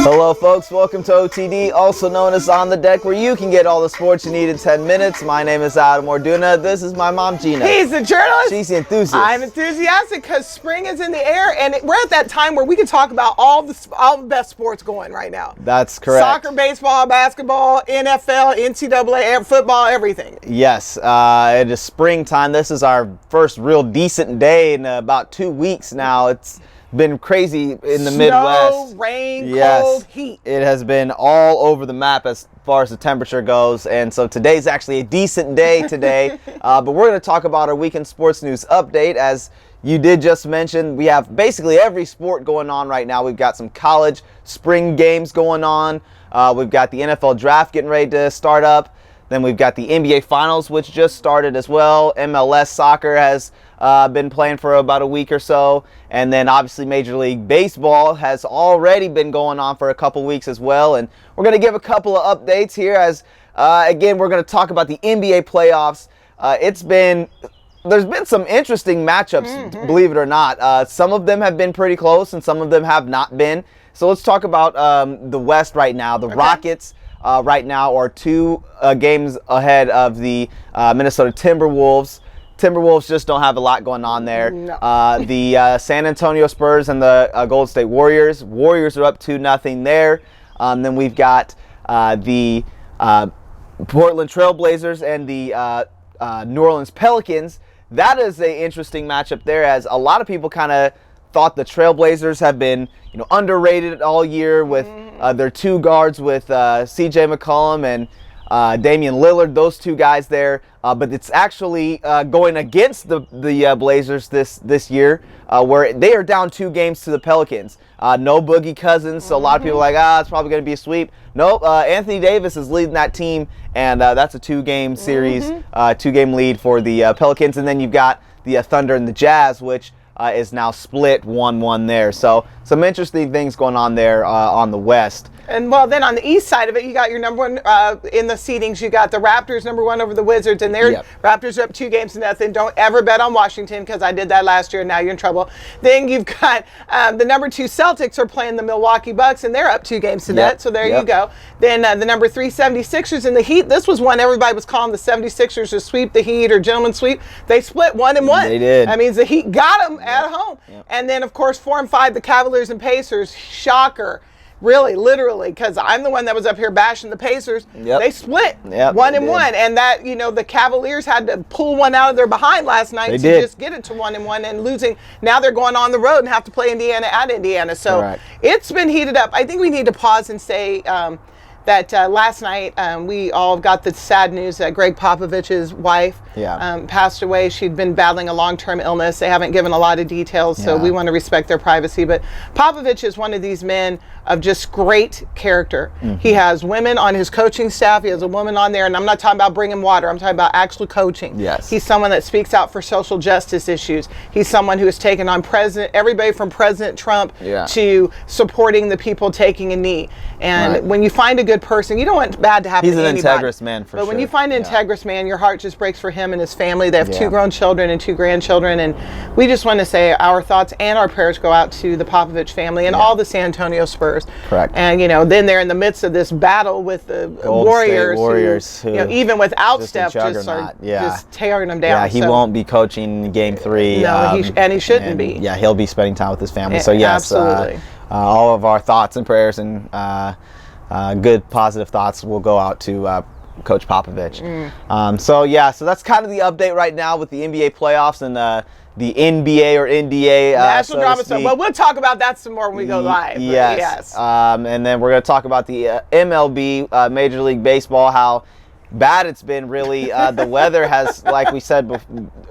Hello folks, welcome to OTD, also known as On the Deck, where you can get all the sports you need in 10 minutes. My name is Adam Orduna. This is my mom, Gina. He's a journalist. She's the enthusiast. I'm enthusiastic because spring is in the air, and we're at that time where we can talk about all the best sports going right now. That's correct. Soccer, baseball, basketball, NFL, NCAA, football, everything. Yes, it is springtime. This is our first real decent day in about 2 weeks now. It's been crazy in the Midwest. Snow, rain, cold, heat. It has been all over the map as far as the temperature goes, and so today's actually a decent day today. But we're going to talk about our weekend sports news update. As you did just mention, we have basically every sport going on right now. We've got some college spring games going on. We've got the NFL draft getting ready to start up. Then we've got the NBA Finals, which just started as well. MLS soccer has been playing for about a week or so. And then obviously Major League Baseball has already been going on for a couple weeks as well. And we're going to give a couple of updates here as, again, we're going to talk about the NBA playoffs. There's been some interesting matchups, believe it or not. Some of them have been pretty close and some of them have not been. So let's talk about the West right now. The Rockets right now are 2 games ahead of the Minnesota Timberwolves. Timberwolves just don't have a lot going on there. No. The San Antonio Spurs and the Golden State Warriors. Warriors are up 2-0 there. Then we've got the Portland Trailblazers and the New Orleans Pelicans. That is an interesting matchup there, as a lot of people kind of thought the Trailblazers have been, underrated all year with their 2 guards with C.J. McCollum and Damian Lillard, those 2 guys there. But it's actually going against the Blazers this year, where they are down 2 games to the Pelicans. No Boogie Cousins, so a lot of people are like, it's probably going to be a sweep. Nope, Anthony Davis is leading that team, and that's a 2-game series, 2-game lead for the Pelicans. And then you've got the Thunder and the Jazz, which is now split 1-1 there. So some interesting things going on there on the West. And well, then on the east side of it, you got your number 1 in the seedings. You got the Raptors number 1 over the Wizards, and their Raptors are up 2-0. Don't ever bet on Washington, because I did that last year, and now you're in trouble. Then you've got the number 2 Celtics are playing the Milwaukee Bucks, and they're up 2-0. So there you go. Then the number 3 76ers and the Heat. This was one everybody was calling the 76ers to sweep the Heat or gentleman's sweep. They split 1-1. They did. That means the Heat got them at home. And then of course 4 and 5 the Cavaliers and Pacers. Shocker. Really, literally, because I'm the one that was up here bashing the Pacers. They split 1-1, and that the Cavaliers had to pull one out of their behind last night to just get it to 1-1 and losing. Now they're going on the road and have to play Indiana at Indiana. So it's been heated up. I think we need to pause and say that last night we all got the sad news that Greg Popovich's wife passed away. She'd been battling a long-term illness. They haven't given a lot of details, so we want to respect their privacy. But Popovich is one of these men of just great character. He has women on his coaching staff. He has a woman on there, and I'm not talking about bringing water. I'm talking about actual coaching. He's someone that speaks out for social justice issues. He's someone who has taken on everybody from President Trump to supporting the people taking a knee. And when you find a good person, you don't want bad to happen to anybody. He's an integrous man for sure. But when you find an integrous man, your heart just breaks for him and his family. They have 2 grown children and 2 grandchildren, and we just want to say our thoughts and our prayers go out to the Popovich family and all the San Antonio Spurs. Correct. And then they're in the midst of this battle with the Warriors who, even without Steph, just tearing them down. Yeah, he won't be coaching Game 3. No, he shouldn't be. Yeah, he'll be spending time with his family. So yes, absolutely. All of our thoughts and prayers and good positive thoughts will go out to Coach Popovich. So that's kind of the update right now with the NBA playoffs and the NBA or NDA. National Drama Center. Well, we'll talk about that some more when we go live. Yes. And then we're going to talk about the MLB, Major League Baseball, how bad it's been, really. The weather has, like we said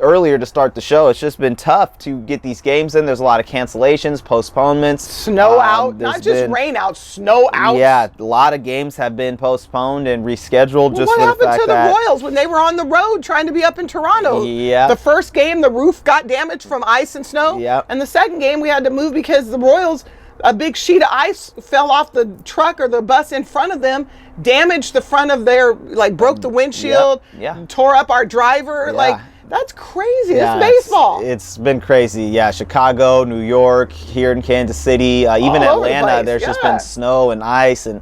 earlier to start the show, it's just been tough to get these games in. There's a lot of cancellations, postponements. Snow out, not just rain out, snow out. Yeah, a lot of games have been postponed and rescheduled what happened to the Royals when they were on the road trying to be up in Toronto? The first game, the roof got damaged from ice and snow. And the second game, we had to move because the Royals, a big sheet of ice fell off the truck or the bus in front of them, damaged the front of their, broke the windshield, tore up our driver. That's crazy. Yeah, it's baseball. It's been crazy. Yeah, Chicago, New York, here in Kansas City, even Atlanta. There's just been snow and ice and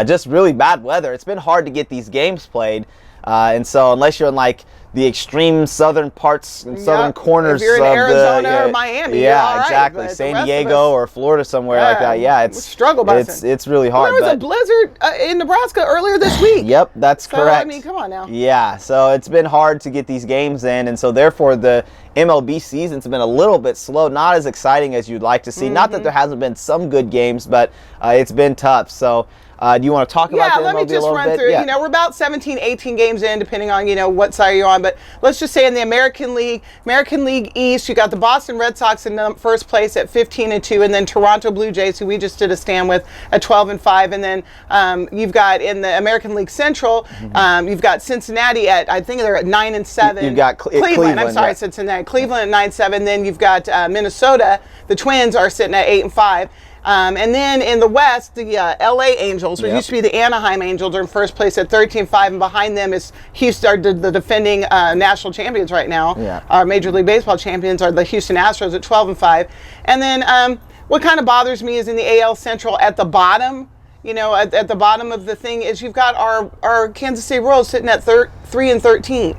just really bad weather. It's been hard to get these games played, and so unless you're in like the extreme southern parts and southern corners if you're in of Arizona or Miami, exactly, right, San Diego or Florida somewhere like that. Yeah, it's really hard. Well, there was a blizzard in Nebraska earlier this week. Yep, that's correct. I mean, come on now. Yeah, so it's been hard to get these games in, and so therefore the MLB season's been a little bit slow, not as exciting as you'd like to see. Not that there hasn't been some good games, but it's been tough. So do you want to talk about the MLB a little bit? Yeah, let me just run through. Yeah. We're about 17, 18 games in, depending on, what side you're on. But let's just say in the American League East, you got the Boston Red Sox in first place at 15-2, and then Toronto Blue Jays, who we just did a stand with, at 12-5. And then you've got in the American League Central, you've got Cincinnati I think they're at 9-7. You've got Cleveland. I'm sorry, Cincinnati. Cleveland at 9-7. Then you've got Minnesota. The Twins are sitting at 8-5. And then in the West, the LA Angels, which used to be the Anaheim Angels, are in first place at 13-5, and behind them is Houston, the defending national champions right now. Our Major League Baseball champions are the Houston Astros at 12-5. And then what kind of bothers me is in the AL Central at the bottom, at the bottom of the thing is you've got our Kansas City Royals sitting at 3-13.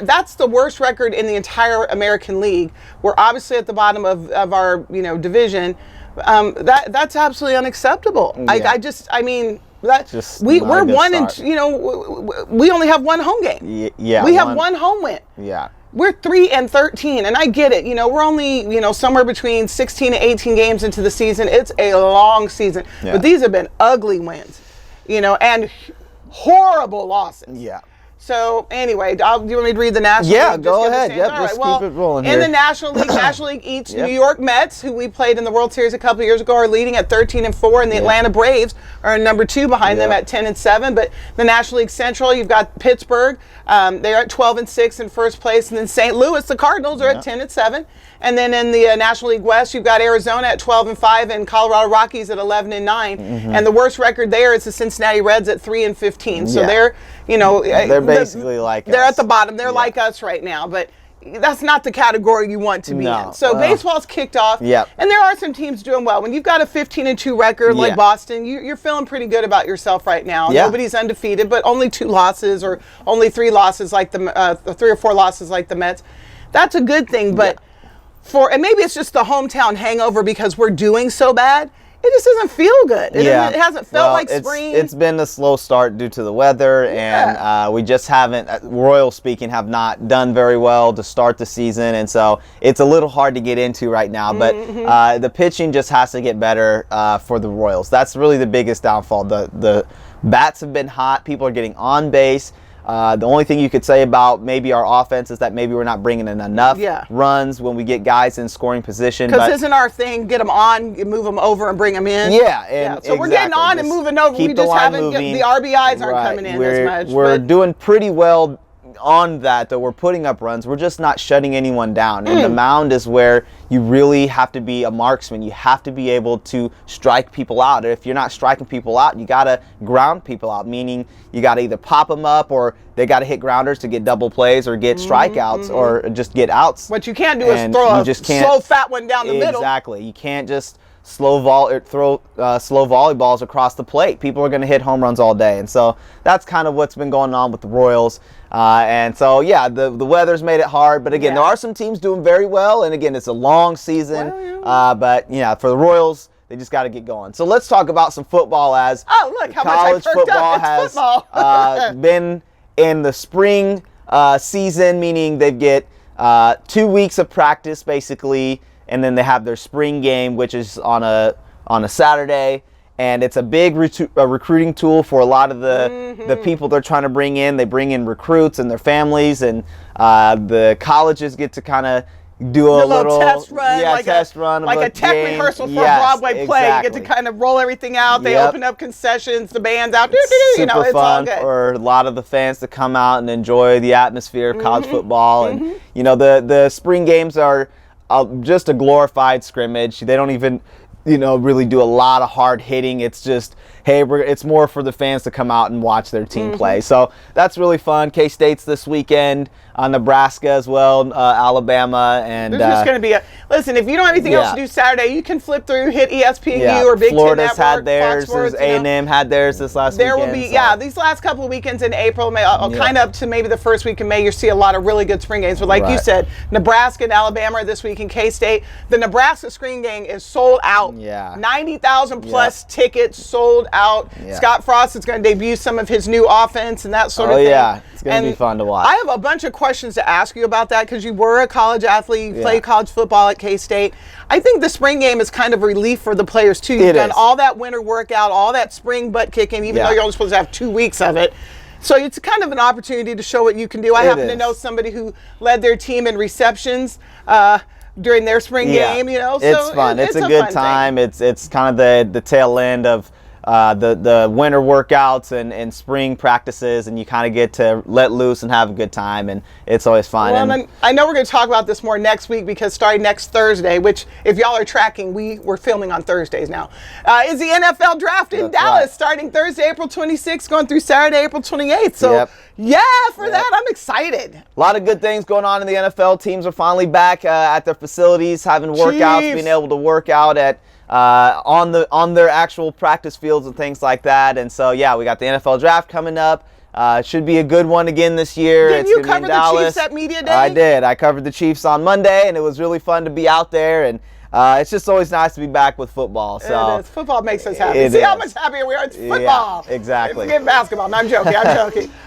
That's the worst record in the entire American League. We're obviously at the bottom of our division. That's absolutely unacceptable. We're one and we only have one home game. We have one home win. Yeah. We're 3-13, and I get it. We're only somewhere between 16 and 18 games into the season. It's a long season, but these have been ugly wins, and horrible losses. Yeah. So anyway, do you want me to read the National League? Yeah, go ahead. Yep, just keep it rolling here. In the National League East, New York Mets, who we played in the World Series a couple of years ago, are leading at 13-4, and the Atlanta Braves are number 2 behind them at 10-7. But the National League Central, you've got Pittsburgh, they're at 12-6 in first place, and then St. Louis, the Cardinals, are at 10-7. And then in the National League West, you've got Arizona at 12-5 and Colorado Rockies at 11-9. And the worst record there is the Cincinnati Reds at 3-15. So they're basically like us. They're at the bottom. They're like us right now, but that's not the category you want to be in. So baseball's kicked off, and there are some teams doing well. When you've got a 15-2 record like Boston, you're feeling pretty good about yourself right now. Nobody's undefeated, but only 2 losses or only 3 losses like the 3 or 4 losses like the Mets. That's a good thing, but and maybe it's just the hometown hangover because we're doing so bad. It just doesn't feel good. It hasn't felt like spring. It's been a slow start due to the weather, and we just haven't, Royal speaking, have not done very well to start the season, and so it's a little hard to get into right now. But the pitching just has to get better for the Royals. That's really the biggest downfall. The bats have been hot. People are getting on base. The only thing you could say about maybe our offense is that maybe we're not bringing in enough runs when we get guys in scoring position. Because isn't our thing get them on, move them over, and bring them in? So we're getting on and moving over. We just haven't, the RBIs aren't coming in as much. We're doing pretty well on that, though. We're putting up runs. We're just not shutting anyone down. And the mound is where you really have to be a marksman. You have to be able to strike people out. If you're not striking people out, you got to ground people out, meaning you got to either pop them up or they got to hit grounders to get double plays or get strikeouts or just get outs. What you can't do is throw a slow fat one down the middle. Exactly. You can't just throw slow volleyballs across the plate. People are going to hit home runs all day. And so that's kind of what's been going on with the Royals. And so, the weather's made it hard. But again, there are some teams doing very well. And again, it's a long season. But for the Royals, they just got to get going. So let's talk about some football as look how college much I football has been in the spring season, meaning they get 2 weeks of practice basically, and then they have their spring game, which is on a Saturday. And it's a big recruiting tool for a lot of the people they're trying to bring in. They bring in recruits and their families, and the colleges get to kind of do a little test run, like a tech game. Rehearsal for a Broadway play. You get to kind of roll everything out. They open up concessions, the band's out. Super it's fun all good for a lot of the fans to come out and enjoy the atmosphere of college football. And the spring games are just a glorified scrimmage. They don't even really do a lot of hard hitting. It's just, hey, it's more for the fans to come out and watch their team play. So that's really fun. K-State's this weekend, Nebraska as well, Alabama, and there's just going to be listen, if you don't have anything else to do Saturday, you can flip through, hit ESPNU or Big Florida's Ten Network. Had theirs. Sports, A&M had theirs this last weekend. There will be, these last couple of weekends in April, kind of up to maybe the first week in May, you'll see a lot of really good spring games. But like you said, Nebraska and Alabama are this week, and K-State. The Nebraska spring game is sold out. 90,000 plus tickets sold out. Scott Frost is going to debut some of his new offense and that sort of thing. It's going to be fun to watch. I have a bunch of questions to ask you about that because you were a college athlete, you played college football at K-State. I think the spring game is kind of relief for the players too. You've done all that winter workout, all that spring butt kicking, even though you're only supposed to have 2 weeks of it. So it's kind of an opportunity to show what you can do. I happen to know somebody who led their team in receptions during their spring game. So it's fun. It's a good time. It's kind of the tail end of the winter workouts and spring practices, and you kind of get to let loose and have a good time, and it's always fun. Well, and I know we're going to talk about this more next week because starting next Thursday, which if y'all are tracking, we're filming on Thursdays now, is the NFL draft in Dallas starting Thursday, April 26th, going through Saturday, April 28th. So for that, I'm excited. A lot of good things going on in the NFL. Teams are finally back at their facilities, having workouts, being able to work out at on their actual practice fields and things like that. And so we got the NFL draft coming up. Should be a good one again this year. Didn't you cover the Chiefs at Media Day? I did. I covered the Chiefs on Monday, and it was really fun to be out there. And it's just always nice to be back with football. So it is. Football makes us happy. See how much happier we are. It's football. Yeah, exactly. Forget basketball. No, I'm joking.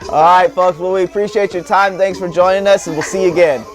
All right, folks. Well, we appreciate your time. Thanks for joining us, and we'll see you again.